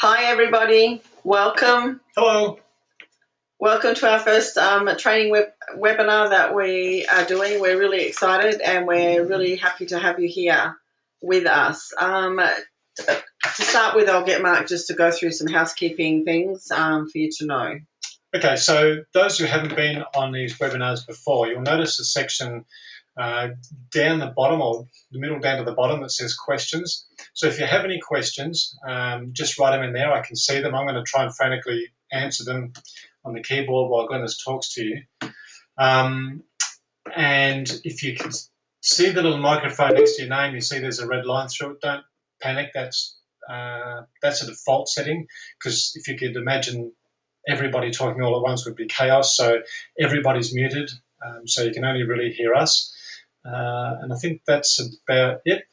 Hi, everybody. Welcome. Hello. Welcome to our first training webinar that we are doing. We're really excited and we're really happy to have you here with us. To start with, I'll get Mark just to go through some housekeeping things for you to know. Okay, so those who haven't been on these webinars before, you'll notice a section down the bottom, or the middle down to the bottom, that says questions. So if you have any questions, just write them in there. I can see them. I'm going to try and frantically answer them on the keyboard while Glennis talks to you. And if you can see the little microphone next to your name, you see there's a red line through it. Don't panic. That's a default setting, because if you could imagine everybody talking all at once would be chaos. So everybody's muted, so you can only really hear us. And I think that's about it.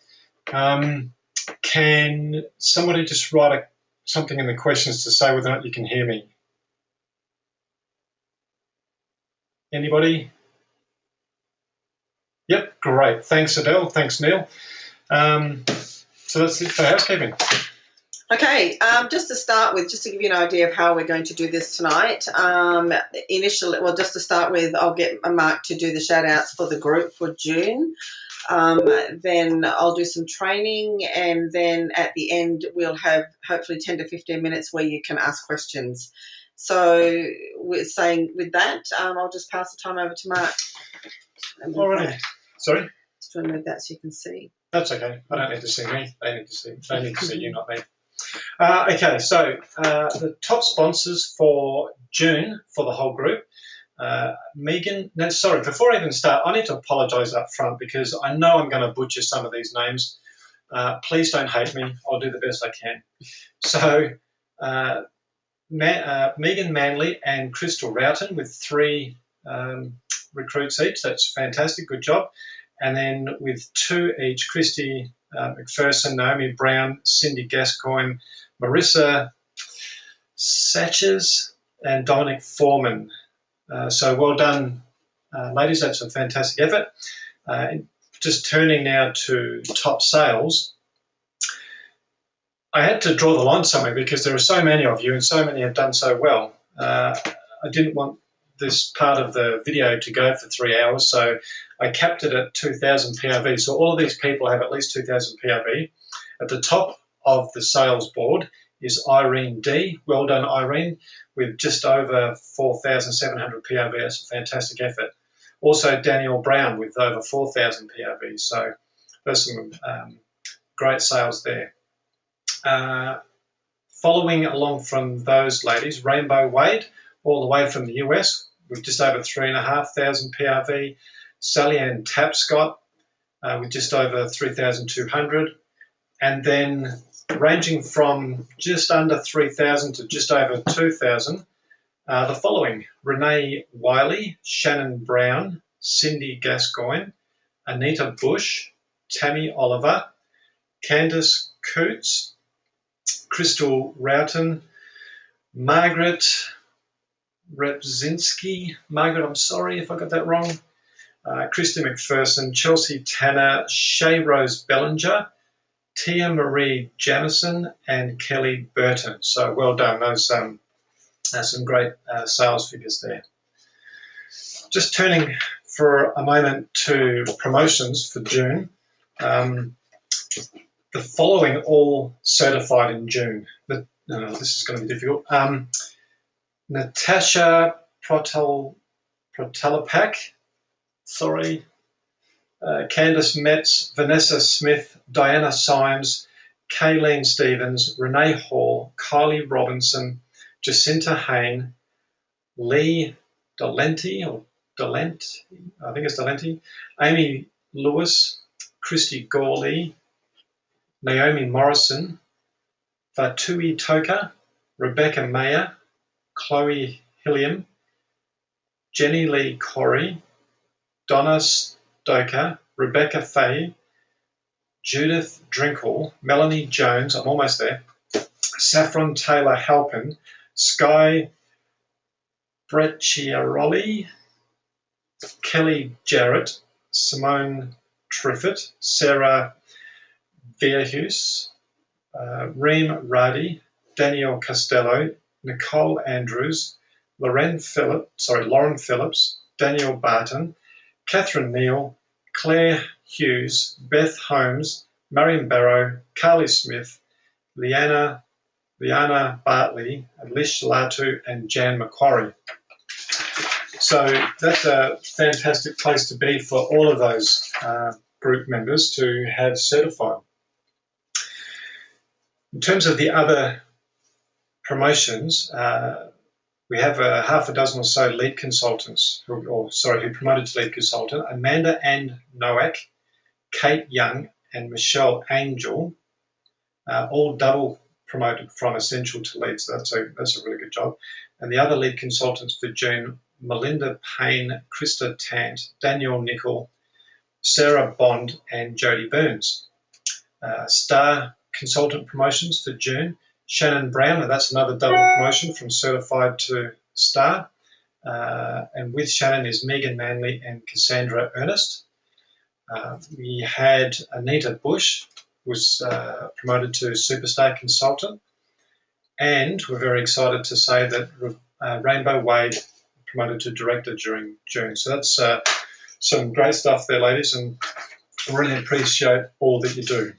Can somebody just write something in the questions to say whether or not you can hear me? Anybody? Yep, great. Thanks, Adele. Thanks, Neil. So that's it for housekeeping. Okay, just to start with, just to give you an idea of how we're going to do this tonight, initially, well, just to start with, I'll get Mark to do the shout outs for the group for June. Then I'll do some training, and then at the end we'll have hopefully 10 to 15 minutes where you can ask questions. So with that, I'll just pass the time over to Mark. All right. Sorry? Just want to move that so you can see. That's okay. I don't need to see me. They need to see you, not me. Okay, so the top sponsors for June for the whole group, Megan. No, sorry, before I even start, I need to apologise up front because I know I'm going to butcher some of these names. Please don't hate me. I'll do the best I can. So Megan Manley and Crystal Roughton with 3 recruits each. That's fantastic. Good job. And then with 2 each, Christy McPherson, Naomi Brown, Cindy Gascoigne, Marissa Satches, and Dominic Foreman. So well done, ladies. That's a fantastic effort. Just turning now to top sales. I had to draw the line somewhere because there are so many of you and so many have done so well. I didn't want this part of the video to go for 3 hours, so I capped it at 2,000 PRV. So all of these people have at least 2,000 PRV. At the top of the sales board is Irene D. Well done, Irene, with just over 4,700 PRV. That's a fantastic effort. Also, Daniel Brown with over 4,000 PRV. So there's some great sales there. Following along from those ladies, Rainbow Wade, all the way from the US, with just over 3,500 PRV. Sally Ann Tapscott with just over 3,200. And then ranging from just under 3,000 to just over 2,000, the following: Renee Wiley, Shannon Brown, Cindy Gascoigne, Anita Bush, Tammy Oliver, Candace Coots, Crystal Roughton, Margaret Repzinski, Margaret, I'm sorry if I got that wrong, Christy McPherson, Chelsea Tanner, Shay Rose Bellinger, Tia Marie Jamison, and Kelly Burton. So well done. Those are some great sales figures there. Just turning for a moment to promotions for June. The following all certified in June. This is going to be difficult. Natasha Protelapak, sorry, Candace Metz, Vanessa Smith, Diana Symes, Kayleen Stevens, Renee Hall, Kylie Robinson, Jacinta Hain, Lee Dolenti, I think it's Dolenti, Amy Lewis, Christy Gawley, Naomi Morrison, Fatui Toka, Rebecca Mayer, Chloe Hilliam, Jenny Lee Corey, Donna Stoker, Rebecca Fay, Judith Drinkle, Melanie Jones, I'm almost there, Saffron Taylor Halpin, Sky Brecciaroli, Kelly Jarrett, Simone Triffett, Sarah Vierhus, Reem Radi, Danielle Costello, Nicole Andrews, Lauren Phillips, Danielle Barton, Catherine Neal, Claire Hughes, Beth Holmes, Marion Barrow, Carly Smith, Liana Bartley, Lish Latu, and Jan Macquarie. So that's a fantastic place to be for all of those group members to have certified. In terms of the other promotions, we have half a dozen or so lead consultants, who promoted to lead consultant. Amanda Ann Nowak, Kate Young, and Michelle Angel, all double promoted from essential to lead, so that's a really good job. And the other lead consultants for June, Melinda Payne, Krista Tant, Danielle Nickel, Sarah Bond, and Jodie Burns. Star consultant promotions for June, Shannon Brown, and that's another double promotion from certified to star. And with Shannon is Megan Manley and Cassandra Ernest. We had Anita Bush, was promoted to superstar consultant. And we're very excited to say that Rainbow Wade promoted to director during June. So that's some great stuff there, ladies, and I really appreciate all that you do.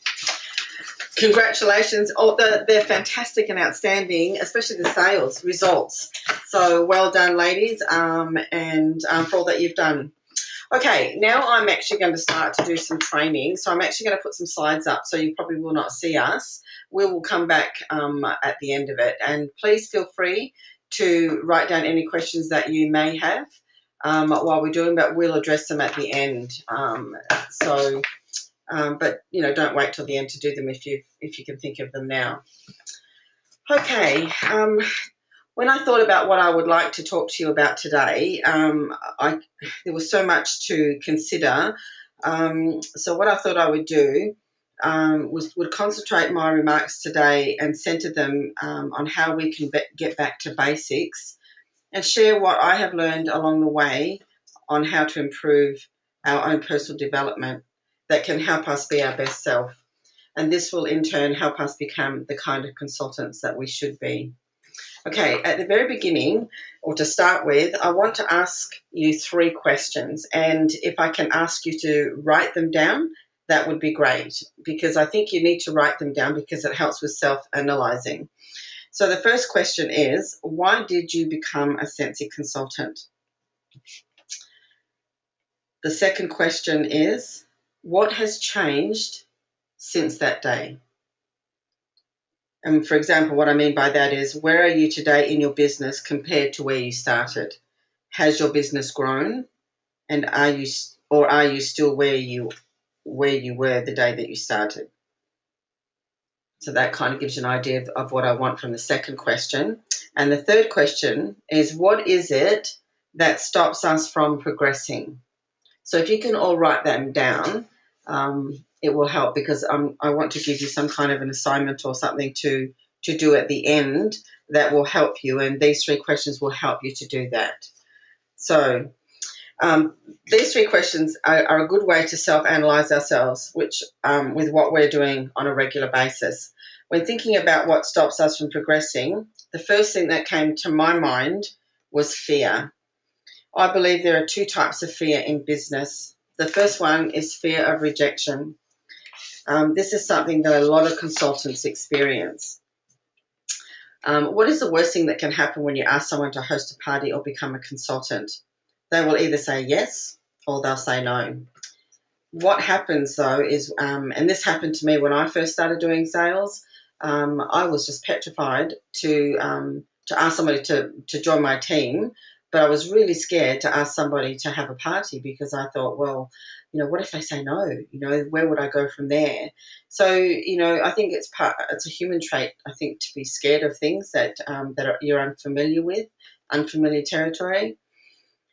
Congratulations. They're fantastic and outstanding, especially the sales results. So well done, ladies, and for all that you've done. Okay, now I'm actually going to start to do some training. So I'm actually going to put some slides up so you probably will not see us. We will come back at the end of it. And please feel free to write down any questions that you may have while we're doing, but we'll address them at the end. But, you know, don't wait till the end to do them if you can think of them now. Okay. When I thought about what I would like to talk to you about today, there was so much to consider. So what I thought I would do would concentrate my remarks today and centre them on how we can get back to basics and share what I have learned along the way on how to improve our own personal development that can help us be our best self. And this will in turn help us become the kind of consultants that we should be. Okay, at the very beginning, or to start with, I want to ask you 3 questions. And if I can ask you to write them down, that would be great, because I think you need to write them down because it helps with self-analyzing. So the first question is, why did you become a Scentsy consultant? The second question is, what has changed since that day? And for example, what I mean by that is, where are you today in your business compared to where you started? Has your business grown? And are you still where you were the day that you started? So that kind of gives you an idea of what I want from the second question. And the third question is, what is it that stops us from progressing? So if you can all write them down, it will help, because I want to give you some kind of an assignment or something to do at the end that will help you, and these 3 questions will help you to do that. So these 3 questions are a good way to self-analyze ourselves, which with what we're doing on a regular basis. When thinking about what stops us from progressing, the first thing that came to my mind was fear. I believe there are 2 types of fear in business. The first one is fear of rejection. This is something that a lot of consultants experience. What is the worst thing that can happen when you ask someone to host a party or become a consultant? They will either say yes or they'll say no. What happens though is, and this happened to me when I first started doing sales, I was just petrified to ask somebody to join my team. But I was really scared to ask somebody to have a party, because I thought, well, you know, what if they say no? You know, where would I go from there? So, you know, I think it's a human trait, I think, to be scared of things that you're unfamiliar with, unfamiliar territory.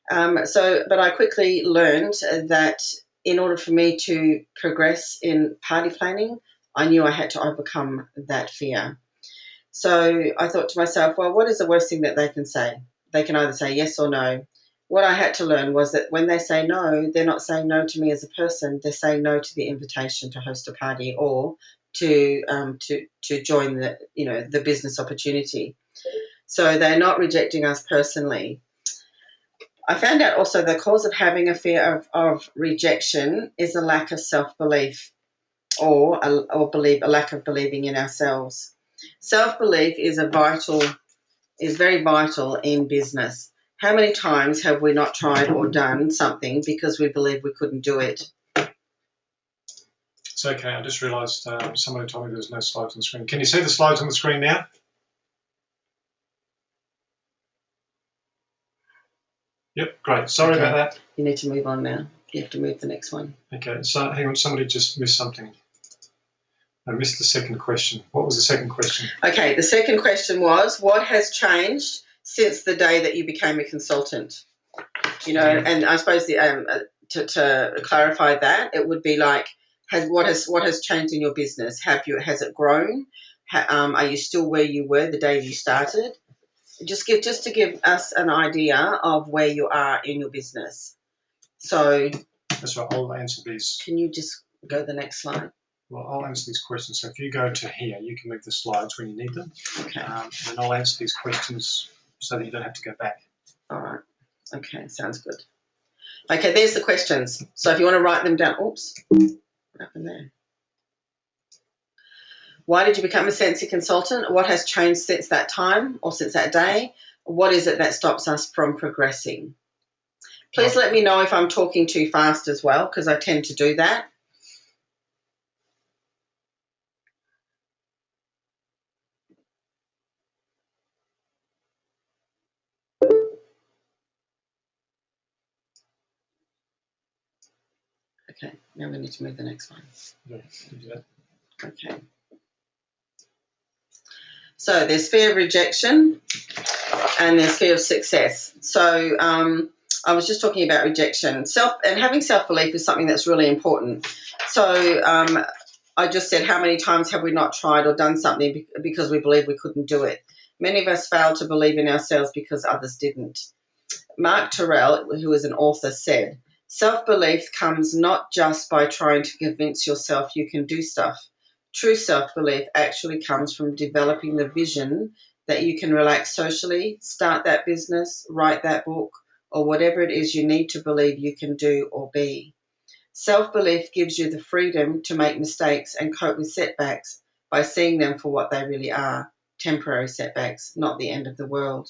But I quickly learned that in order for me to progress in party planning, I knew I had to overcome that fear. So I thought to myself, well, what is the worst thing that they can say? They can either say yes or no. What I had to learn was that when they say no, they're not saying no to me as a person. They're saying no to the invitation to host a party or to join the business opportunity. So they're not rejecting us personally. I found out also the cause of having a fear of rejection is a lack of self-belief or a lack of believing in ourselves. Self-belief is very vital in business. How many times have we not tried or done something because we believe we couldn't do it? It's okay. I just realised somebody told me there's no slides on the screen. Can you see the slides on the screen now? Yep, great. Sorry about that. You need to move on now. You have to move the next one. Okay, so hang on, somebody just missed something. I missed the second question. What was the second question? Okay, the second question was, what has changed since the day that you became a consultant? And I suppose to clarify that, it would be like, what has changed in your business? Has it grown? Are you still where you were the day you started? Just to give us an idea of where you are in your business. So that's right. I'll answer these. Can you just go to the next slide? Well, I'll answer these questions. So if you go to here, you can move the slides when you need them. Okay. And I'll answer these questions so that you don't have to go back. All right. Okay, sounds good. Okay, there's the questions. So if you want to write them down. Oops. What happened there? Why did you become a Scentsy consultant? What has changed since that time or since that day? What is it that stops us from progressing? Please let me know if I'm talking too fast as well, because I tend to do that. Okay, now we need to move the next one. Yeah, do that. Okay. So there's fear of rejection and there's fear of success. So I was just talking about rejection. Having self-belief is something that's really important. So I just said, how many times have we not tried or done something because we believe we couldn't do it? Many of us fail to believe in ourselves because others didn't. Mark Terrell, who is an author, said, self-belief comes not just by trying to convince yourself you can do stuff. True self-belief actually comes from developing the vision that you can relax socially, start that business, write that book, or whatever it is you need to believe you can do or be. Self-belief gives you the freedom to make mistakes and cope with setbacks by seeing them for what they really are, temporary setbacks, not the end of the world.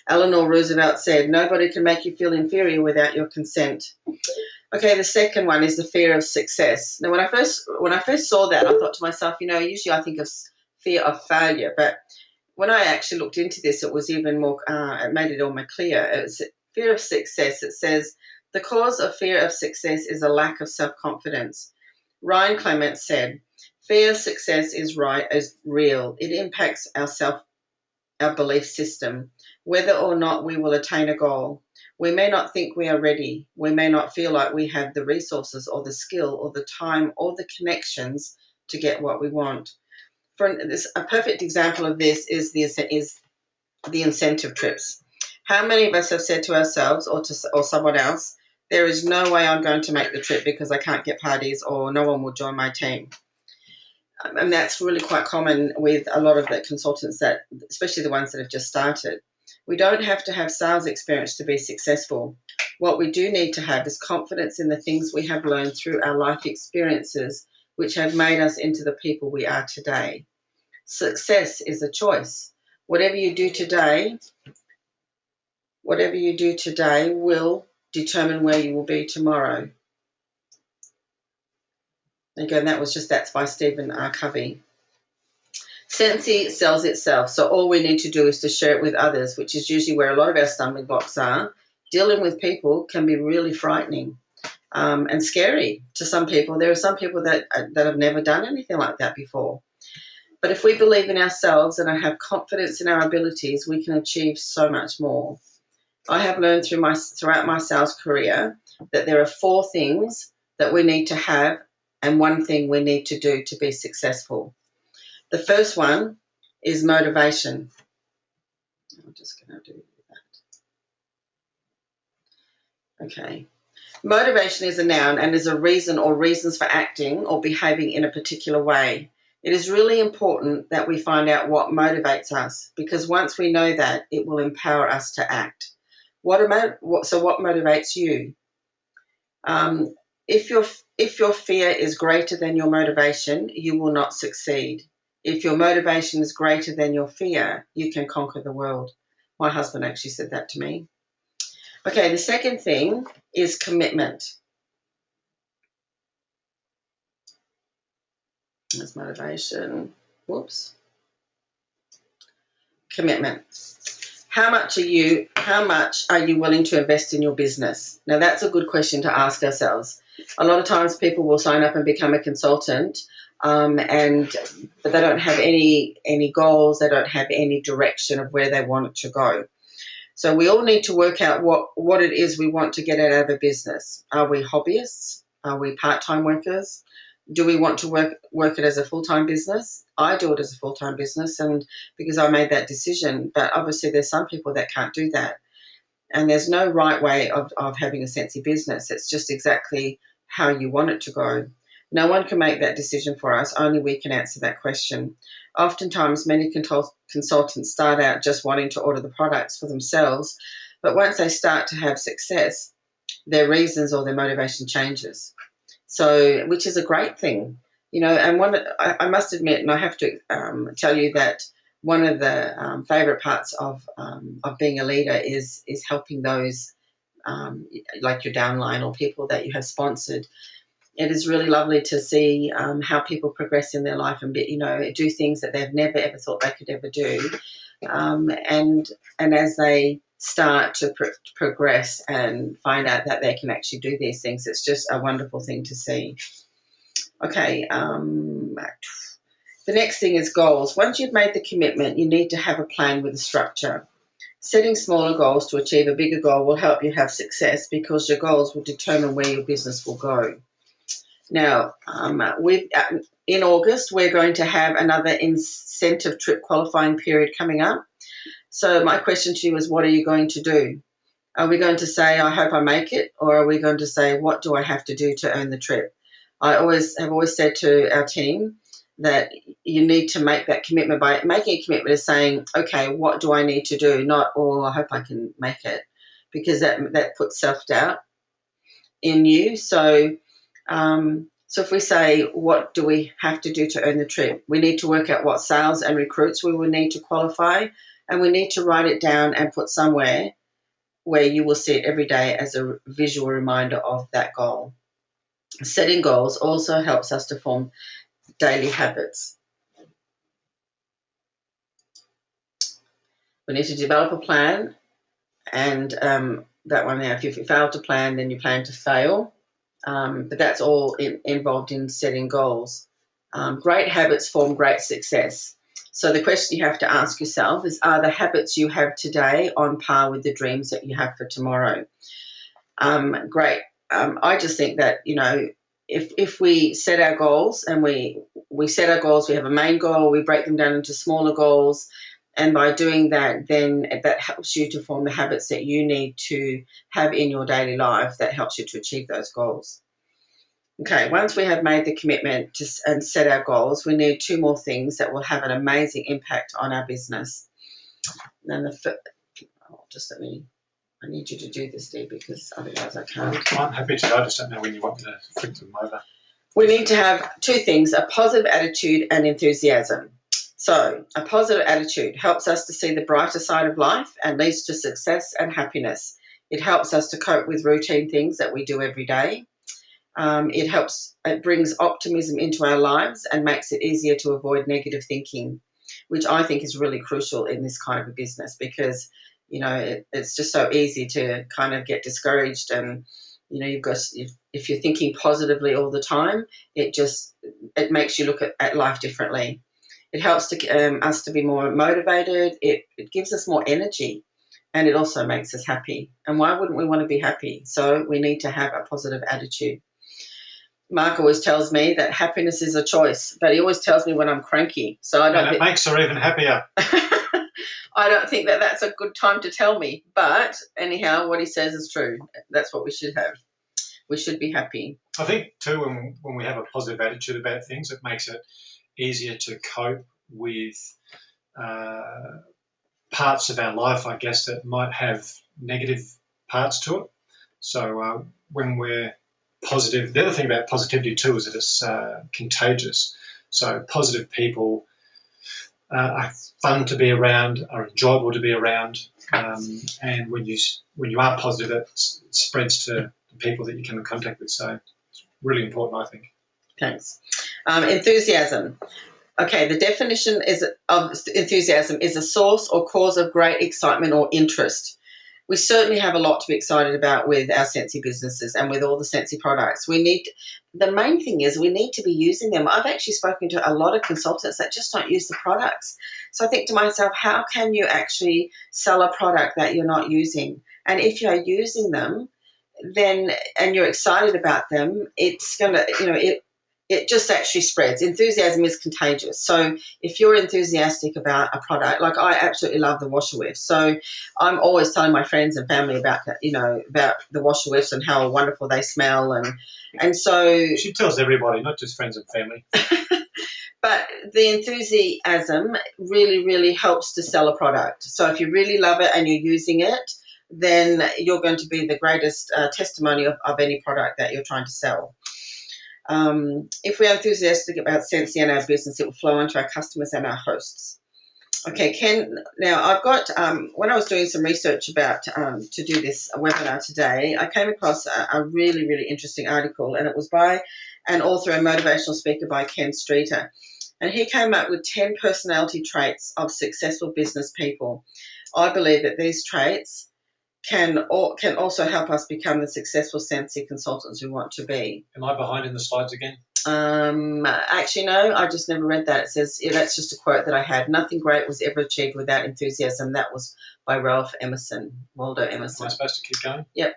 Eleanor Roosevelt said, nobody can make you feel inferior without your consent. Okay, the second one is the fear of success. Now, when I first saw that, I thought to myself, usually I think of fear of failure, but when I actually looked into this, it was even more, it made it all more clear. It was fear of success. It says, the cause of fear of success is a lack of self-confidence. Ryan Clement said, fear of success is real. It impacts our belief system, whether or not we will attain a goal. We may not think we are ready. We may not feel like we have the resources or the skill or the time or the connections to get what we want. A perfect example of this is the incentive trips. How many of us have said to ourselves or someone else, there is no way I'm going to make the trip because I can't get parties or no one will join my team? And that's really quite common with a lot of the consultants especially the ones that have just started. We don't have to have sales experience to be successful. What we do need to have is confidence in the things we have learned through our life experiences, which have made us into the people we are today. Success is a choice. Whatever you do today will determine where you will be tomorrow. Again, that's by Stephen R. Covey. Scentsy sells itself, so all we need to do is to share it with others, which is usually where a lot of our stumbling blocks are. Dealing with people can be really frightening and scary to some people. There are some people that have never done anything like that before. But if we believe in ourselves and have confidence in our abilities, we can achieve so much more. I have learned throughout my sales career that there are 4 things that we need to have and 1 thing we need to do to be successful. The first one is motivation. I'm just going to do that. Okay. Motivation is a noun and is a reason or reasons for acting or behaving in a particular way. It is really important that we find out what motivates us, because once we know that, it will empower us to act. What motivates you? Um, if your fear is greater than your motivation, you will not succeed. If your motivation is greater than your fear, you can conquer the world. My husband actually said that to me. Okay, the second thing is commitment. That's motivation. Whoops. Commitment. How much are you willing to invest in your business? Now that's a good question to ask ourselves. A lot of times people will sign up and become a consultant, but they don't have any goals, they don't have any direction of where they want it to go. So we all need to work out what it is we want to get out of a business. Are we hobbyists? Are we part-time workers? Do we want to work it as a full-time business? I do it as a full-time business, and because I made that decision. But obviously there's some people that can't do that. And there's no right way of having a Scentsy business. It's just exactly how you want it to go. No one can make that decision for us. Only we can answer that question. Oftentimes, many consultants start out just wanting to order the products for themselves, but once they start to have success, their reasons or their motivation changes. So, which is a great thing, And I must admit, and I have to tell you that one of the favourite parts of being a leader is helping those like your downline or people that you have sponsored. It is really lovely to see how people progress in their life and do things that they've never ever thought they could ever do, and as they start to progress and find out that they can actually do these things, it's just a wonderful thing to see. Okay, the next thing is goals. Once you've made the commitment, you need to have a plan with a structure. Setting smaller goals to achieve a bigger goal will help you have success, because your goals will determine where your business will go. Now, in August, we're going to have another incentive trip qualifying period coming up. So my question to you is, what are you going to do? Are we going to say, I hope I make it? Or are we going to say, what do I have to do to earn the trip? I have always said to our team that you need to make that commitment. By making a commitment is saying, okay, what do I need to do? Not, oh, I hope I can make it, because that puts self-doubt in you. So if we say, what do we have to do to earn the trip? We need to work out what sales and recruits we will need to qualify, and we need to write it down and put somewhere where you will see it every day as a visual reminder of that goal. Setting goals also helps us to form daily habits. We need to develop a plan, and that one there, if you fail to plan, then you plan to fail. But that's all involved in setting goals. Great habits form great success. So the question you have to ask yourself is, are the habits you have today on par with the dreams that you have for tomorrow? Great. I just think that, if we set our goals and we set our goals, we have a main goal, we break them down into smaller goals, and by doing that, then that helps you to form the habits that you need to have in your daily life that helps you to achieve those goals. Okay, once we have made the commitment and set our goals, we need two more things that will have an amazing impact on our business. And I need you to do this, Dee, because otherwise I can't. I'm happy to. I just don't know when you want me to flick them over. We need to have two things: a positive attitude and enthusiasm. So a positive attitude helps us to see the brighter side of life and leads to success and happiness. It helps us to cope with routine things that we do every day. It brings optimism into our lives and makes it easier to avoid negative thinking, which I think is really crucial in this kind of a business, because, it's just so easy to kind of get discouraged, and, if you're thinking positively all the time, it makes you look at life differently. It helps us to be more motivated. It gives us more energy, and it also makes us happy. And why wouldn't we want to be happy? So we need to have a positive attitude. Mark always tells me that happiness is a choice, but he always tells me when I'm cranky. So I don't. And it makes her even happier. I don't think that that's a good time to tell me. But anyhow, what he says is true. That's what we should have. We should be happy. I think too, when we have a positive attitude about things, it makes it easier to cope with parts of our life, I guess, that might have negative parts to it. So when we're positive, the other thing about positivity too is that it's contagious. So positive people are fun to be around, are enjoyable to be around, and when you are positive, it spreads to the people that you come in contact with. So it's really important, I think. Thanks. Enthusiasm. Okay, the definition of enthusiasm is a source or cause of great excitement or interest. We certainly have a lot to be excited about with our Scentsy businesses and with all the Scentsy products. The main thing is we need to be using them. I've actually spoken to a lot of consultants that just don't use the products. So I think to myself, how can you actually sell a product that you're not using? And if you're using them, then and you're excited about them, it's gonna, it just actually spreads. Enthusiasm is contagious. So if you're enthusiastic about a product, like I absolutely love the washer whiff. So I'm always telling my friends and family about about the washer whiffs and how wonderful they smell, and so she tells everybody, not just friends and family. But the enthusiasm really, really helps to sell a product. So if you really love it and you're using it, then you're going to be the greatest testimony of any product that you're trying to sell. If we're enthusiastic about Scentsy and our business, it will flow into our customers and our hosts. Okay, Ken, now I've got, when I was doing some research about to do this webinar today, I came across a really, really interesting article, and it was by an author and motivational speaker by Ken Streeter. And he came up with 10 personality traits of successful business people. I believe that these traits can also help us become the successful Scentsy consultants we want to be. Am I behind in the slides again? Actually, no, I just never read that. It says, that's just a quote that I had. Nothing great was ever achieved without enthusiasm. That was by Waldo Emerson. Am I supposed to keep going? Yep.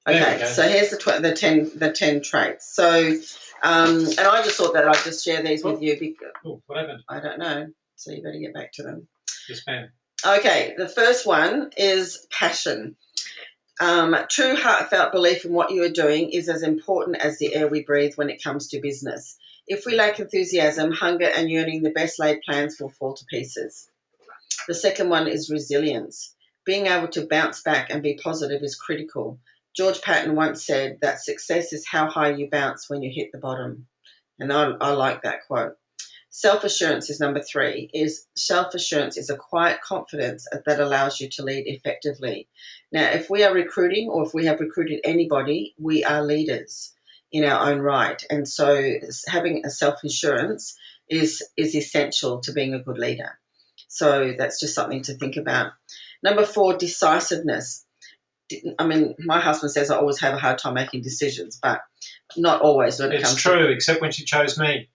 Okay, so here's the 10 traits. So, and I just thought that I'd just share these with you because what happened? I don't know. So you better get back to them. Yes, ma'am. Okay, the first one is passion. True heartfelt belief in what you are doing is as important as the air we breathe when it comes to business. If we lack enthusiasm, hunger and yearning, the best laid plans will fall to pieces. The second one is resilience. Being able to bounce back and be positive is critical. George Patton once said that success is how high you bounce when you hit the bottom. And I like that quote. Self-assurance is number 3. Self-assurance is a quiet confidence that allows you to lead effectively. Now, if we are recruiting or if we have recruited anybody, we are leaders in our own right. And so having a self-assurance is essential to being a good leader. So that's just something to think about. Number 4, decisiveness. I mean, my husband says I always have a hard time making decisions, but not always when it comes to... It's true, except when she chose me.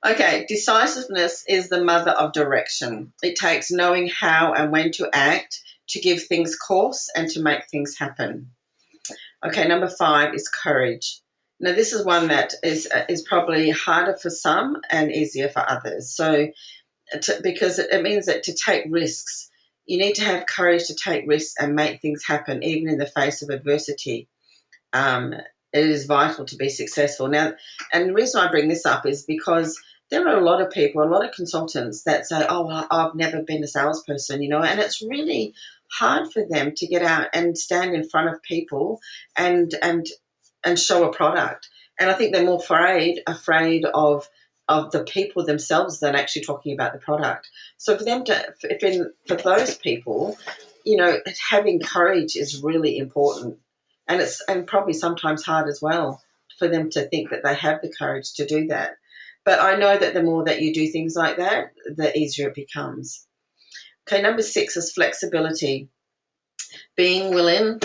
Okay, decisiveness is the mother of direction. It takes knowing how and when to act, to give things course, and to make things happen. Okay, number 5 is courage. Now, this is one that is probably harder for some and easier for others. So, because it means that to take risks, you need to have courage to take risks and make things happen, even in the face of adversity. It is vital to be successful. Now, and the reason I bring this up is because there are a lot of people, a lot of consultants that say, oh, I've never been a salesperson, and it's really hard for them to get out and stand in front of people and show a product. And I think they're more afraid of the people themselves than actually talking about the product. So for those people, having courage is really important. And probably sometimes hard as well for them to think that they have the courage to do that. But I know that the more that you do things like that, the easier it becomes. Okay, number 6 is flexibility. Being willing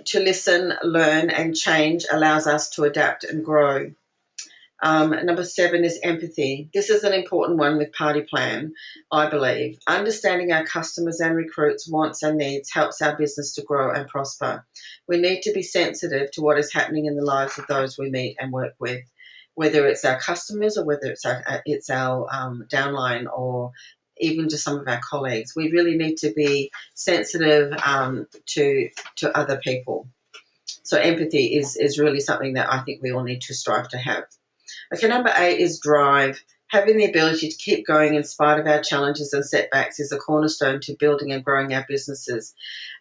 to listen, learn, and change allows us to adapt and grow. Number 7 is empathy. This is an important one with Party Plan, I believe. Understanding our customers and recruits' wants and needs helps our business to grow and prosper. We need to be sensitive to what is happening in the lives of those we meet and work with, whether it's our customers or whether it's our downline or even to some of our colleagues. We really need to be sensitive to other people. So empathy is really something that I think we all need to strive to have. Okay, number 8 is drive. Having the ability to keep going in spite of our challenges and setbacks is a cornerstone to building and growing our businesses.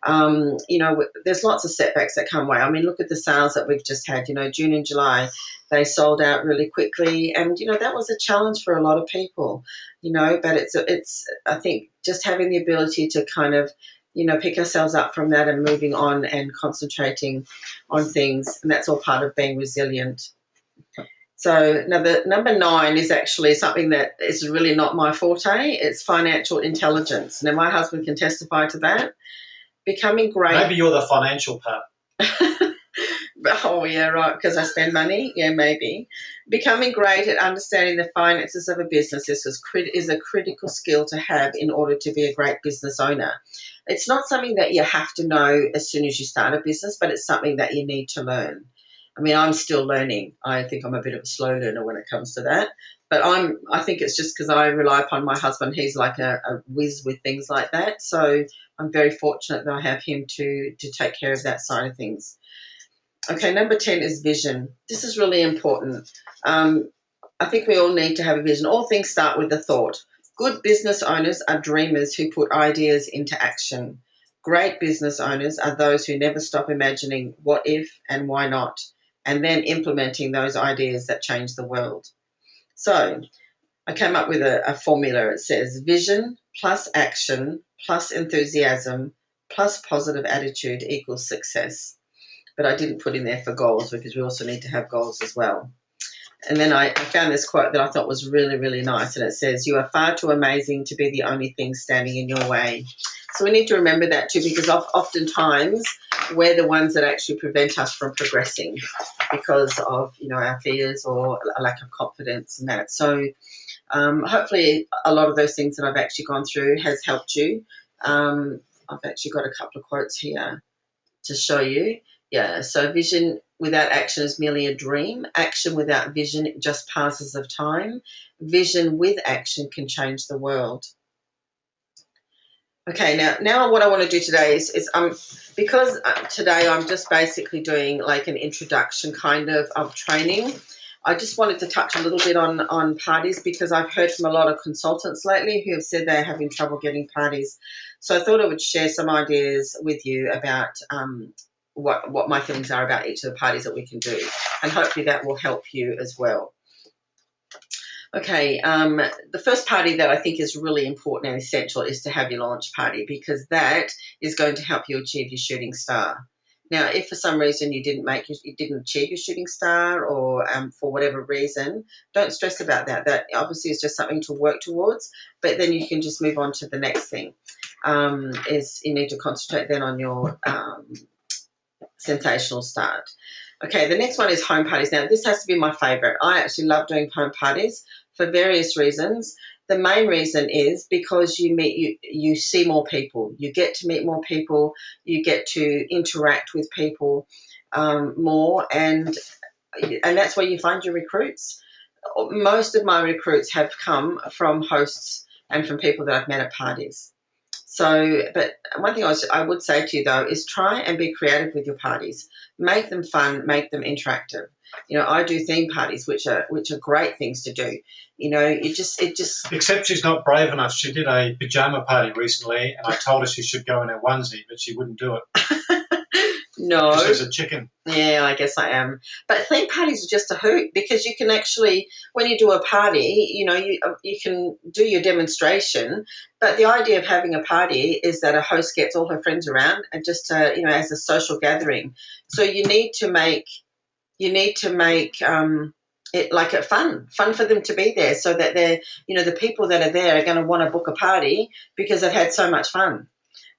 There's lots of setbacks that come away. I mean, look at the sales that we've just had. June and July, they sold out really quickly, and that was a challenge for a lot of people. But it's I think just having the ability to kind of pick ourselves up from that and moving on and concentrating on things, and that's all part of being resilient. So number 9 is actually something that is really not my forte. It's financial intelligence. Now, my husband can testify to that. Becoming great. Maybe you're the financial part. Oh, yeah, right, because I spend money? Yeah, maybe. Becoming great at understanding the finances of a business is a critical skill to have in order to be a great business owner. It's not something that you have to know as soon as you start a business, but it's something that you need to learn. I mean, I'm still learning. I think I'm a bit of a slow learner when it comes to that. But I think it's just because I rely upon my husband. He's like a whiz with things like that. So I'm very fortunate that I have him to take care of that side of things. Okay, number 10 is vision. This is really important. I think we all need to have a vision. All things start with a thought. Good business owners are dreamers who put ideas into action. Great business owners are those who never stop imagining what if and why not, and then implementing those ideas that change the world. So I came up with a formula. It says vision plus action plus enthusiasm plus positive attitude equals success. But I didn't put in there for goals because we also need to have goals as well. And then I found this quote that I thought was really, really nice, and it says, "You are far too amazing to be the only thing standing in your way." So we need to remember that too, because oftentimes we're the ones that actually prevent us from progressing because of our fears or a lack of confidence in that. So hopefully a lot of those things that I've actually gone through has helped you. I've actually got a couple of quotes here to show you. Yeah, so vision without action is merely a dream. Action without vision just passes of time. Vision with action can change the world. Okay, now what I want to do today is because today I'm just basically doing like an introduction kind of training. I just wanted to touch a little bit on parties because I've heard from a lot of consultants lately who have said they're having trouble getting parties. So I thought I would share some ideas with you about what my feelings are about each of the parties that we can do, and hopefully that will help you as well. Okay, the first party that I think is really important and essential is to have your launch party, because that is going to help you achieve your shooting star. Now, if for some reason you didn't achieve your shooting star, or for whatever reason, don't stress about that. That obviously is just something to work towards, but then you can just move on to the next thing. Is you need to concentrate then on your sensational start. Okay, the next one is home parties. Now, this has to be my favourite. I actually love doing home parties for various reasons. The main reason is because you see more people. You get to meet more people. You get to interact with people more, and that's where you find your recruits. Most of my recruits have come from hosts and from people that I've met at parties. So, but one thing I would say to you though is try and be creative with your parties. Make them fun, make them interactive. I do theme parties, which are great things to do. It just. Except she's not brave enough. She did a pajama party recently, and I told her she should go in a onesie, but she wouldn't do it. No. She's a chicken. Yeah, I guess I am. But theme parties are just a hoot, because you can actually, when you do a party, you can do your demonstration. But the idea of having a party is that a host gets all her friends around and just as a social gathering. So you need to make it like a fun for them to be there, so that they're the people that are there are going to want to book a party because they've had so much fun.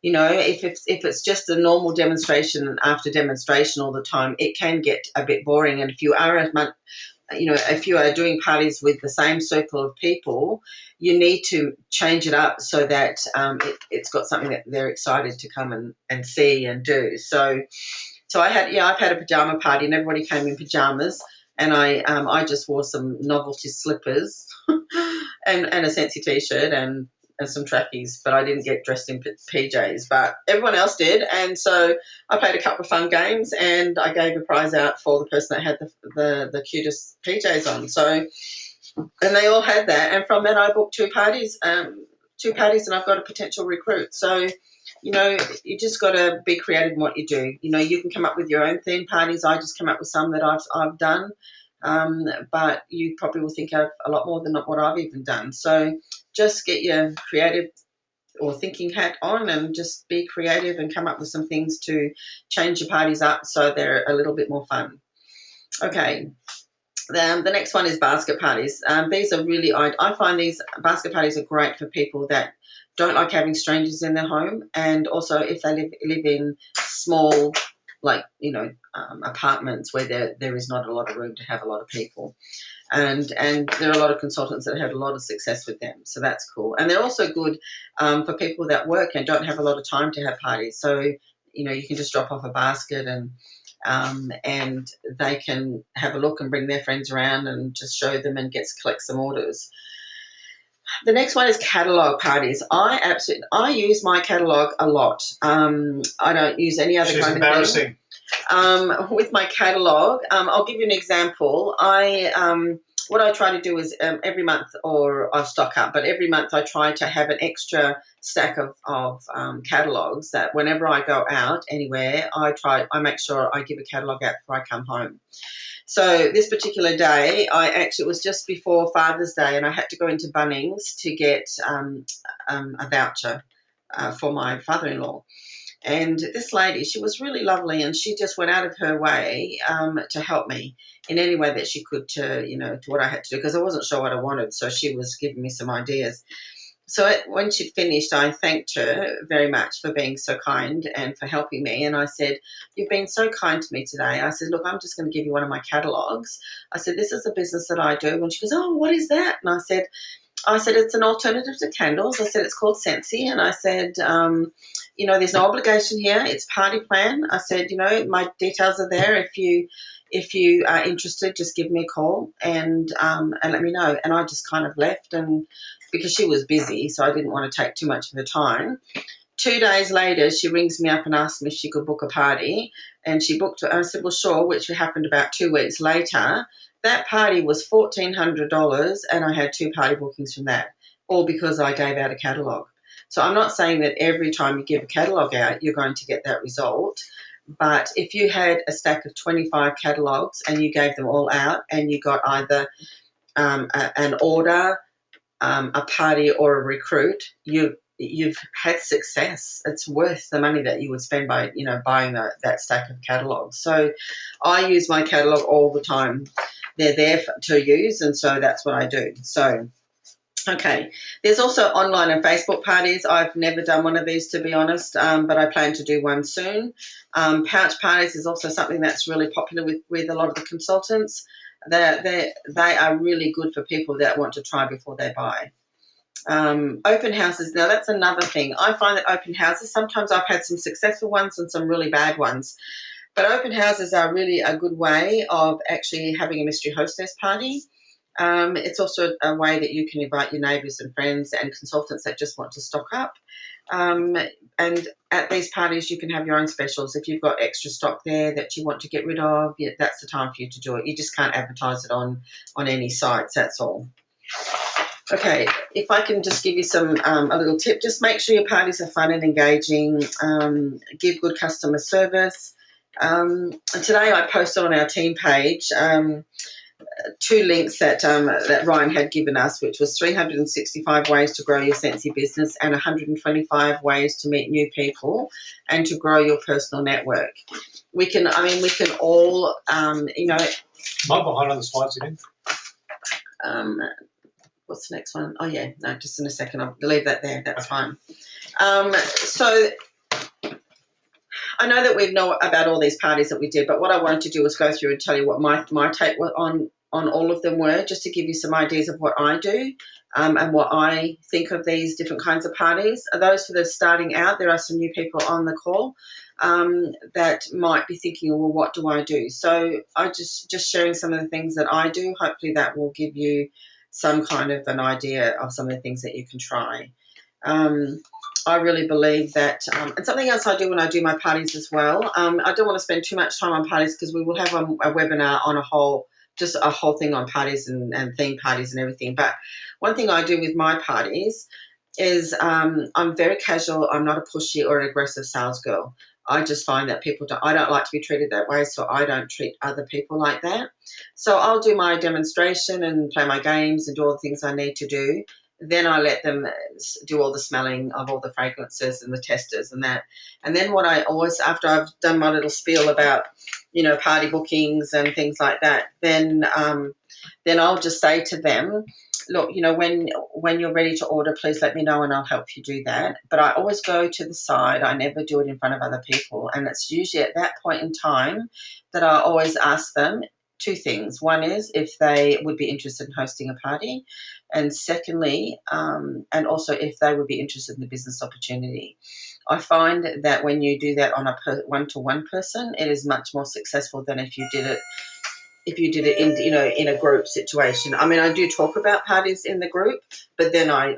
If it's just a normal demonstration after demonstration all the time, it can get a bit boring. And if you are doing parties with the same circle of people, you need to change it up so that it's got something that they're excited to come and see and do. So I've had a pajama party, and everybody came in pajamas, and I just wore some novelty slippers and a Scentsy t-shirt, and and some trackies, but I didn't get dressed in PJs, but everyone else did. And so I played a couple of fun games, and I gave a prize out for the person that had the cutest PJs on. So, and they all had that. And from that, I booked two parties, and I've got a potential recruit. So, you know, you just got to be creative in what you do. You know, you can come up with your own theme parties. I just come up with some that I've done. But you probably will think of a lot more than what I've even done. So just get your creative or thinking hat on and just be creative and come up with some things to change your parties up so they're a little bit more fun. Okay. The next one is basket parties. These are really, I find these basket parties are great for people that don't like having strangers in their home, and also if they live in small, like, you know, apartments where there is not a lot of room to have a lot of people. And there are a lot of consultants that have a lot of success with them, so that's cool. And they're also good for people that work and don't have a lot of time to have parties. So, you know, you can just drop off a basket and they can have a look and bring their friends around and just show them and collect some orders. The next one is catalogue parties. I use my catalogue a lot. I don't use any other kind of thing. With my catalogue, I'll give you an example. What I try to do is every month, or I stock up, but every month I try to have an extra stack of catalogues that whenever I go out anywhere, I make sure I give a catalogue out before I come home. So this particular day, it was just before Father's Day, and I had to go into Bunnings to get a voucher for my father-in-law. And this lady, she was really lovely, and she just went out of her way to help me in any way that she could to what I had to do, because I wasn't sure what I wanted. So she was giving me some ideas. So when she finished, I thanked her very much for being so kind and for helping me. And I said, "You've been so kind to me today." I said, "Look, I'm just going to give you one of my catalogues." I said, "This is a business that I do." And she goes, "Oh, what is that?" And I said, "It's an alternative to candles." I said, "It's called Scentsy." And I said, "There's no obligation here. It's party plan." I said, "My details are there. If you are interested, just give me a call and let me know." And I just kind of left, and because she was busy, so I didn't want to take too much of her time. 2 days later, she rings me up and asks me if she could book a party, and she booked it. I said, "Well, sure," which happened about 2 weeks later. That party was $1,400, and I had 2 party bookings from that, all because I gave out a catalogue. So I'm not saying that every time you give a catalogue out, you're going to get that result. But if you had a stack of 25 catalogues and you gave them all out and you got either an order, a party, or a recruit, you've had success. It's worth the money that you would spend by buying that stack of catalogues. So I use my catalogue all the time. They're there to use, and so that's what I do. So, okay. There's also online and Facebook parties. I've never done one of these, to be honest, but I plan to do one soon. Pouch parties is also something that's really popular with a lot of the consultants. They are really good for people that want to try before they buy. Open houses. Now, that's another thing. I find that open houses, sometimes I've had some successful ones and some really bad ones. But open houses are really a good way of actually having a mystery hostess party. It's also a way that you can invite your neighbours and friends and consultants that just want to stock up. And at these parties, you can have your own specials. If you've got extra stock there that you want to get rid of, that's the time for you to do it. You just can't advertise it on any sites, that's all. Okay, if I can just give you a little tip, just make sure your parties are fun and engaging. Give good customer service. Today I posted on our team page 2 links that Ryan had given us, which was 365 ways to grow your Scentsy business and 125 ways to meet new people and to grow your personal network. We can all, Am I behind on the slides again? What's the next one? Oh, yeah, no, just in a second. I'll leave that there. That's fine. So I know that we know about all these parties that we did, but what I wanted to do was go through and tell you what my take on all of them were, just to give you some ideas of what I do and what I think of these different kinds of parties. Those that are starting out, there are some new people on the call that might be thinking, well, what do I do? So I just sharing some of the things that I do. Hopefully that will give you some kind of an idea of some of the things that you can try. I really believe that, and something else I do when I do my parties as well, I don't want to spend too much time on parties because we will have a webinar on a whole thing on parties and theme parties and everything. But one thing I do with my parties is I'm very casual. I'm not a pushy or an aggressive sales girl. I just find that I don't like to be treated that way, so I don't treat other people like that. So I'll do my demonstration and play my games and do all the things I need to do. Then I let them do all the smelling of all the fragrances and the testers and that. And then what I always, after I've done my little spiel about, party bookings and things like that, then I'll just say to them, look, when you're ready to order, please let me know and I'll help you do that. But I always go to the side. I never do it in front of other people. And it's usually at that point in time that I always ask them two things. One is if they would be interested in hosting a party. And secondly, and also if they would be interested in the business opportunity. I find that when you do that on a one-to-one person, it is much more successful than if you did it in a group situation. I mean, I do talk about parties in the group, but then I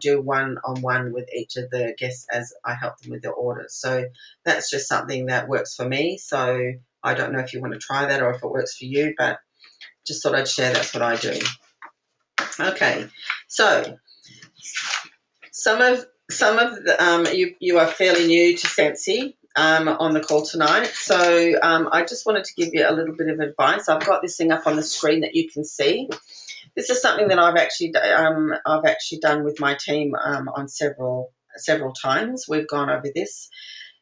do one-on-one with each of the guests as I help them with their orders. So that's just something that works for me. So I don't know if you want to try that or if it works for you, but just thought I'd share that's what I do. Okay, so some of the, you are fairly new to Scentsy on the call tonight, so I just wanted to give you a little bit of advice. I've got this thing up on the screen that you can see. This is something that I've actually done with my team on several times. We've gone over this.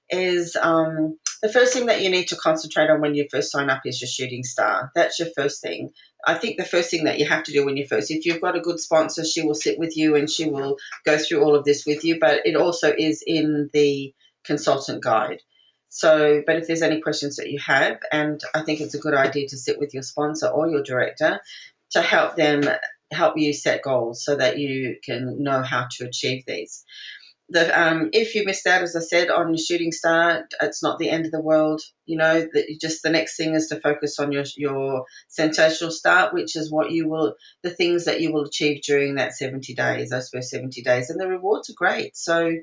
Is the first thing that you need to concentrate on when you first sign up is your shooting star. That's your first thing. I think the first thing that you have to do when if you've got a good sponsor, she will sit with you and she will go through all of this with you, but it also is in the consultant guide. So, but if there's any questions that you have, and I think it's a good idea to sit with your sponsor or your director to help you set goals so that you can know how to achieve these. If you missed out, as I said, on your shooting star, it's not the end of the world. The next thing is to focus on your sensational start, which is the things that you will achieve during that 70 days, those first 70 days, and the rewards are great. So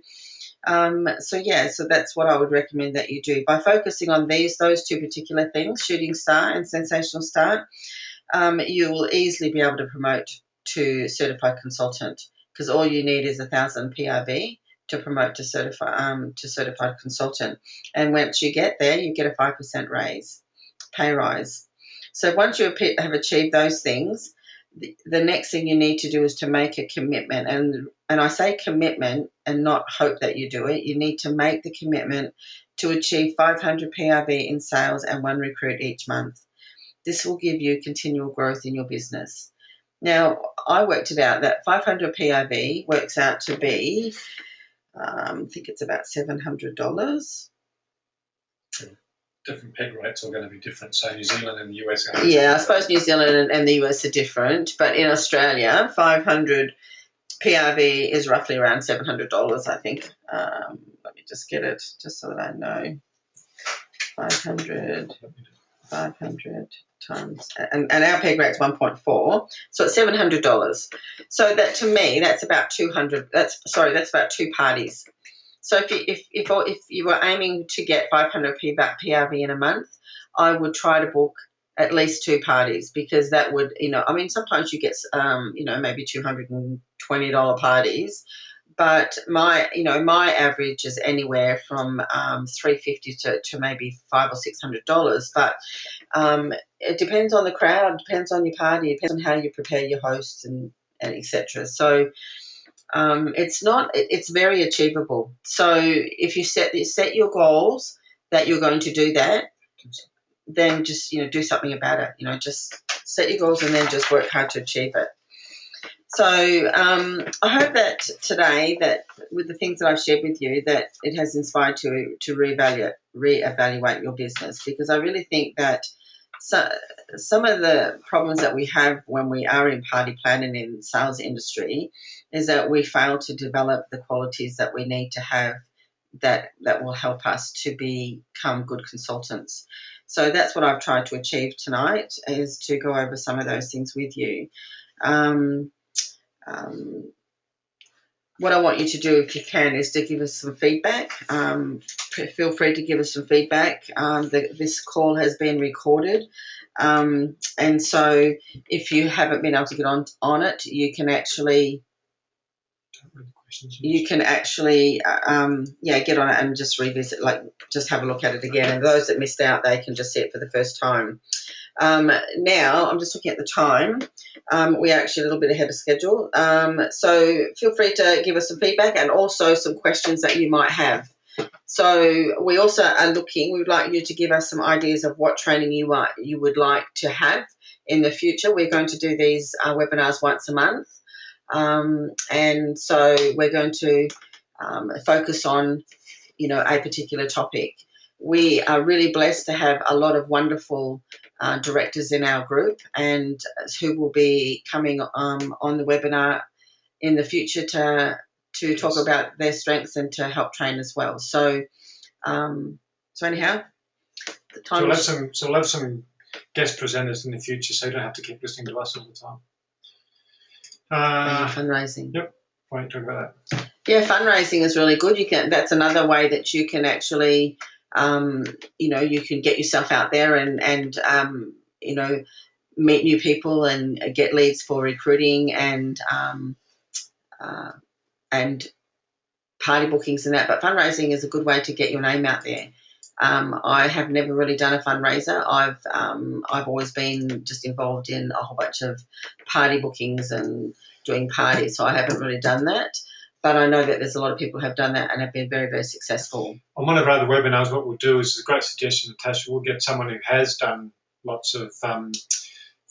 that's what I would recommend that you do. By focusing on those two particular things, shooting star and sensational start, you will easily be able to promote to certified consultant, because all you need is 1,000 PRV to promote to certified consultant. And once you get there, you get a 5% pay rise. So once you have achieved those things, the next thing you need to do is to make a commitment. And I say commitment and not hope that you do it. You need to make the commitment to achieve 500 PRV in sales and 1 recruit each month. This will give you continual growth in your business. Now, I worked it out that 500 PRV works out to be, I think it's about $700. Different peg rates are going to be different. So New Zealand and the US are I suppose New Zealand and the US are different, but in Australia, 500 PRV is roughly around $700, I think. Let me just get it, just so that I know. 500 times, and our peg rate's 1.4, so it's $700. So that, to me, that's about 200. That's about 2 parties. So if you were aiming to get 500 PRV in a month, I would try to book at least 2 parties, because that would, sometimes you get, maybe $220 parties, but my average is anywhere from $350 to maybe $500 or $600. But it depends on the crowd, depends on your party, it depends on how you prepare your hosts and etc. So it's very achievable. So if you set your goals that you're going to do that, then just do something about it. Just set your goals and then just work hard to achieve it. So I hope that today, that with the things that I've shared with you, that it has inspired to reevaluate your business, because I really think that some of the problems that we have when we are in party planning in the sales industry is that we fail to develop the qualities that we need to have that will help us to become good consultants. So that's what I've tried to achieve tonight, is to go over some of those things with you. what I want you to do, if you can, is to give us some feedback. Feel free to give us some feedback. This call has been recorded, and so if you haven't been able to get on it, you can actually get on it and just revisit, like just have a look at it again. And those that missed out, they can just see it for the first time. Now, I'm just looking at the time. We're actually a little bit ahead of schedule. So feel free to give us some feedback and also some questions that you might have. So we also are we would like you to give us some ideas of what training you would like to have in the future. We're going to do these webinars once a month. And so we're going to focus on, a particular topic. We are really blessed to have a lot of wonderful directors in our group, and who will be coming on the webinar in the future to talk about their strengths and to help train as well. So, anyhow, the time. So we'll have some guest presenters in the future, so you don't have to keep listening to us all the time. Fundraising. Yep. Why don't you talk about that? Yeah, fundraising is really good. That's another way that you can actually, you can get yourself out there and meet new people and get leads for recruiting and party bookings and that. But fundraising is a good way to get your name out there. I have never really done a fundraiser. I've always been just involved in a whole bunch of party bookings and doing parties, so I haven't really done that. But I know that there's a lot of people who have done that and have been very, very successful. On one of our other webinars, what we'll do is a great suggestion, Natasha. We'll get someone who has done lots of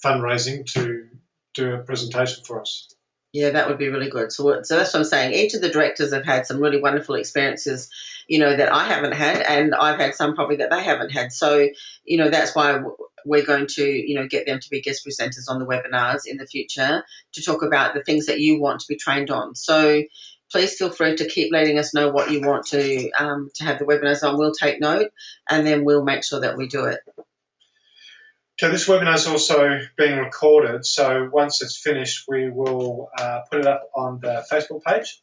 fundraising to do a presentation for us. Yeah, that would be really good. So that's what I'm saying. Each of the directors have had some really wonderful experiences, that I haven't had, and I've had some probably that they haven't had. So, that's why we're going to, get them to be guest presenters on the webinars in the future to talk about the things that you want to be trained on. So please feel free to keep letting us know what you want to have the webinars on. We'll take note, and then we'll make sure that we do it. So this webinar is also being recorded, so once it's finished, we will put it up on the Facebook page.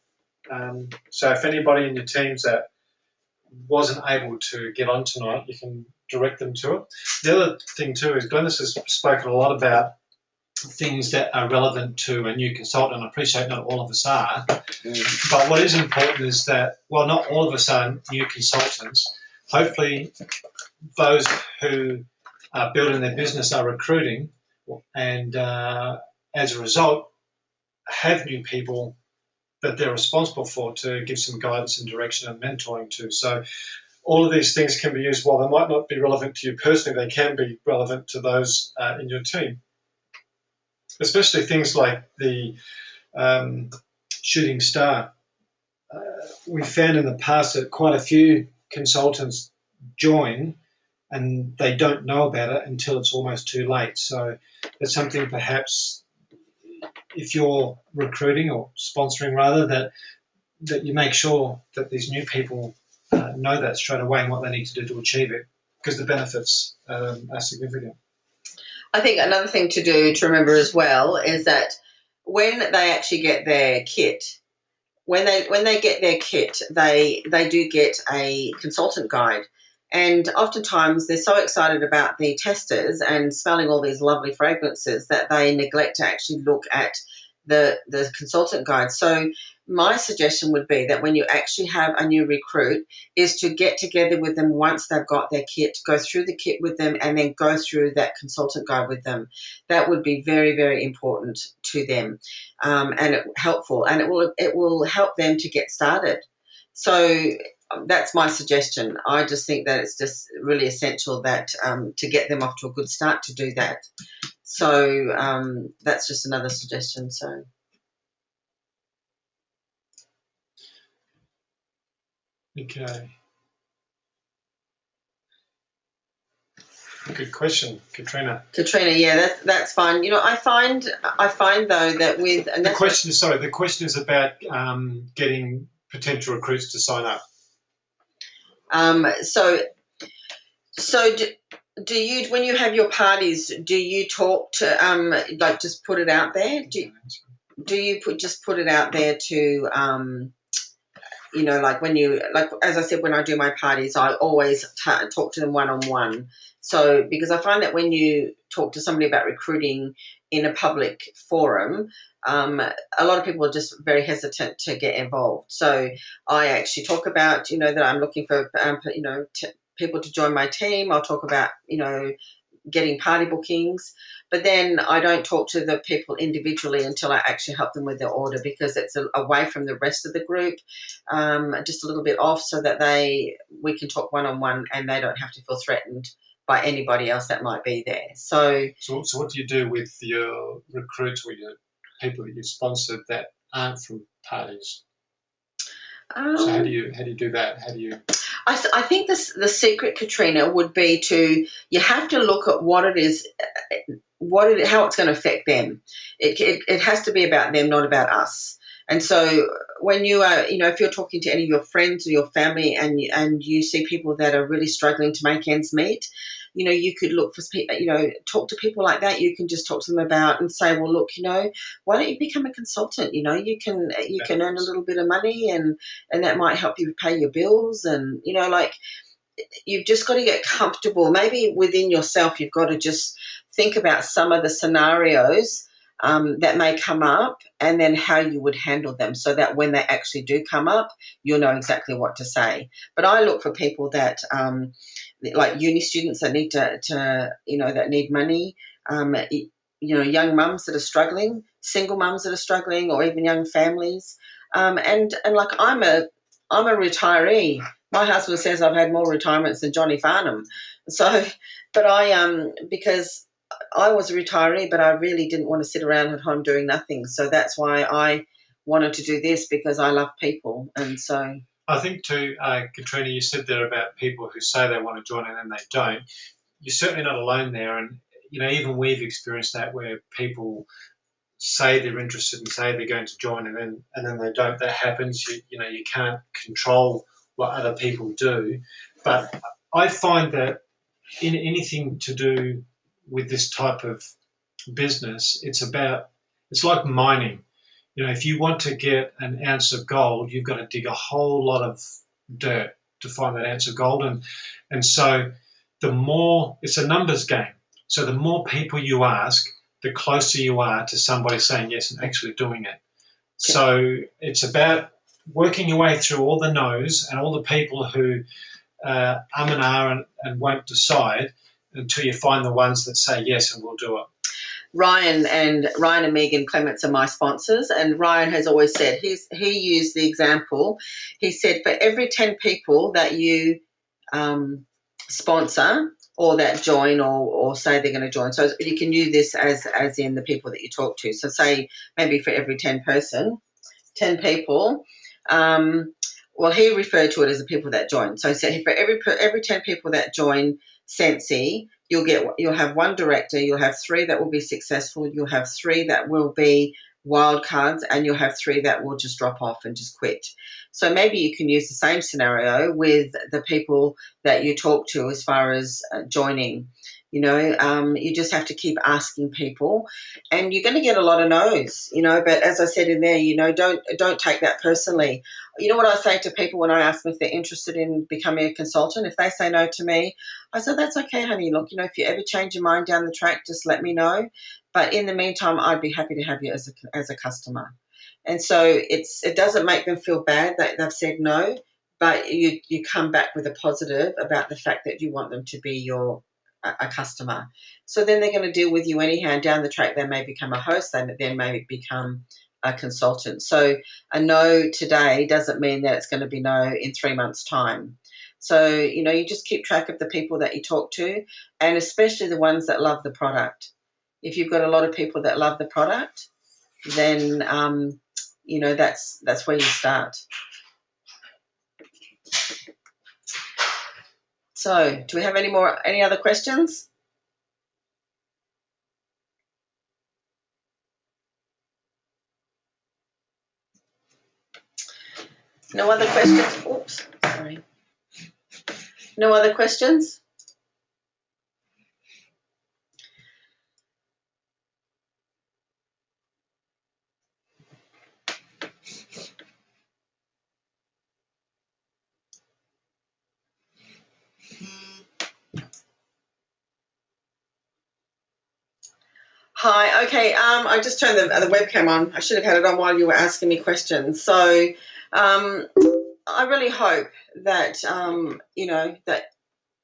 So if anybody in your teams that wasn't able to get on tonight, you can direct them to it. The other thing too is Glennis has spoken a lot about things that are relevant to a new consultant. I appreciate not all of us are, but what is important is that, well, not all of us are new consultants. Hopefully those who are building their business are recruiting, and as a result have new people that they're responsible for to give some guidance and direction and mentoring to. So all of these things can be used. While they might not be relevant to you personally, they can be relevant to those in your team, especially things like the shooting star. We found in the past that quite a few consultants join and they don't know about it until it's almost too late. So it's something perhaps if you're recruiting or sponsoring rather, that you make sure that these new people know that straight away and what they need to do to achieve it, because the benefits are significant. I think another thing to remember as well is that when they actually get their kit, when they get their kit, they do get a consultant guide. And oftentimes they're so excited about the testers and smelling all these lovely fragrances that they neglect to actually look at the consultant guide. So my suggestion would be that when you actually have a new recruit is to get together with them once they've got their kit, go through the kit with them and then go through that consultant guide with them. That would be very, very important to them and helpful, and it will help them to get started. So that's my suggestion. I just think that it's just really essential that to get them off to a good start to do that. So that's just another suggestion. So. Okay. Good question, Katrina. Katrina, yeah, that's fine. I find though that with and the question is about getting potential recruits to sign up. So do you, when you have your parties, do you talk to like just put it out there? do you just put it out there to you know, like when you, like, as I said, when I do my parties, I always talk to them one-on-one. So, because I find that when you talk to somebody about recruiting in a public forum, a lot of people are just very hesitant to get involved. So I actually talk about, you know, that I'm looking for, you know, people to join my team. I'll talk about, you know, getting party bookings, but then I don't talk to the people individually until I actually help them with their order, because it's away from the rest of the group, just a little bit off, so that we can talk one-on-one and they don't have to feel threatened by anybody else that might be there. So what do you do with your recruits or your people that you sponsored that aren't from parties? So how do you do that? How do you? I think the secret, Katrina, would be you have to look at what it is, how it's going to affect them. It has to be about them, not about us. And so when you are, you know, if you're talking to any of your friends or your family and you see people that are really struggling to make ends meet, you know, you could look for, you know, talk to people like that. You can just talk to them about and say, well, look, you know, why don't you become a consultant? You know, you can earn a little bit of money and that might help you pay your bills. And, you know, like, you've just got to get comfortable. Maybe within yourself, you've got to just think about some of the scenarios that may come up, and then how you would handle them, so that when they actually do come up, you'll know exactly what to say. But I look for people that, like uni students that need to you know, that need money, you know, young mums that are struggling, single mums that are struggling, or even young families. And like, I'm a retiree. My husband says I've had more retirements than Johnny Farnham. So, but because I was a retiree, but I really didn't want to sit around at home doing nothing. So that's why I wanted to do this, because I love people. And so I think too, Katrina, you said there about people who say they want to join and then they don't. You're certainly not alone there. And, you know, even we've experienced that, where people say they're interested and say they're going to join and then they don't. That happens. You know, you can't control what other people do. But I find that in anything to do with this type of business, it's like mining. You know, if you want to get an ounce of gold, you've got to dig a whole lot of dirt to find that ounce of gold. And so the more, it's a numbers game. So the more people you ask, the closer you are to somebody saying yes and actually doing it. So it's about working your way through all the no's and all the people who and ah and won't decide, until you find the ones that say yes and will do it. Ryan and Megan Clements are my sponsors, and Ryan has always said, he used the example. He said, for every 10 people that you sponsor or that join or say they're going to join, so you can use this as in the people that you talk to. So say maybe for every 10 people, well, he referred to it as the people that join. So he said, for every 10 people that join Scentsy, you'll have one director, you'll have 3 that will be successful, you'll have 3 that will be wild cards, and you'll have 3 that will just drop off and just quit. So maybe you can use the same scenario with the people that you talk to as far as joining. You know, you just have to keep asking people, and you're going to get a lot of no's, you know, but as I said in there, you know, don't take that personally. You know what I say to people when I ask them if they're interested in becoming a consultant? If they say no to me, I said, that's okay, honey. Look, you know, if you ever change your mind down the track, just let me know. But in the meantime, I'd be happy to have you as a customer. And so it doesn't make them feel bad that they've said no, but you come back with a positive about the fact that you want them to be a customer. So then they're going to deal with you anyhow. And down the track, they may become a host. They then may become a consultant. So a no today doesn't mean that it's going to be no in 3 months' time. So, you know, you just keep track of the people that you talk to, and especially the ones that love the product. If you've got a lot of people that love the product, then, you know, that's where you start. So do we have any other questions? No other questions? Oops, sorry. No other questions? Hi. Okay. I just turned the webcam on. I should have had it on while you were asking me questions. So, I really hope that that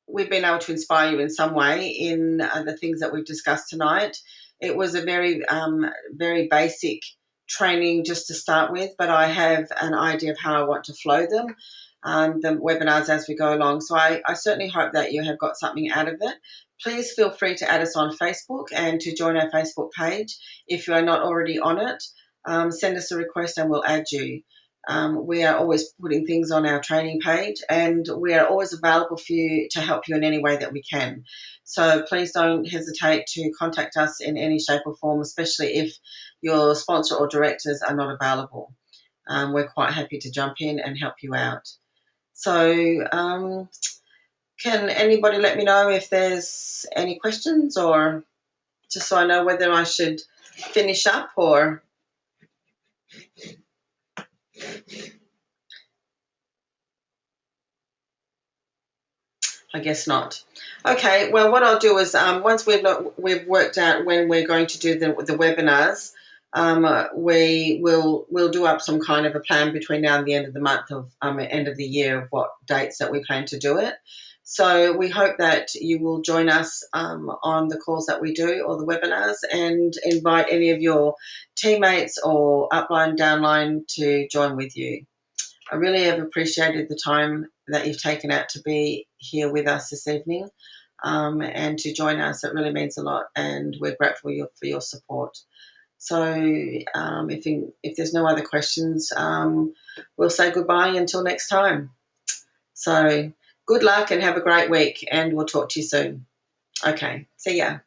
we've been able to inspire you in some way in the things that we've discussed tonight. It was a very basic training just to start with, but I have an idea of how I want to flow them, the webinars as we go along. So I certainly hope that you have got something out of it. Please feel free to add us on Facebook and to join our Facebook page. If you are not already on it, send us a request and we'll add you. We are always putting things on our training page, and we are always available for you to help you in any way that we can. So please don't hesitate to contact us in any shape or form, especially if your sponsor or directors are not available. We're quite happy to jump in and help you out. So can anybody let me know if there's any questions, or just so I know whether I should finish up or... I guess not. Okay, well, what I'll do is once we've worked out when we're going to do the webinars, we'll do up some kind of a plan between now and the end of the month of end of the year of what dates that we plan to do it. So we hope that you will join us on the calls that we do or the webinars, and invite any of your teammates or upline, downline to join with you. I really have appreciated the time that you've taken out to be here with us this evening and to join us. It really means a lot, and we're grateful for your support. So if there's no other questions, we'll say goodbye until next time. So good luck and have a great week, and we'll talk to you soon. Okay, see ya.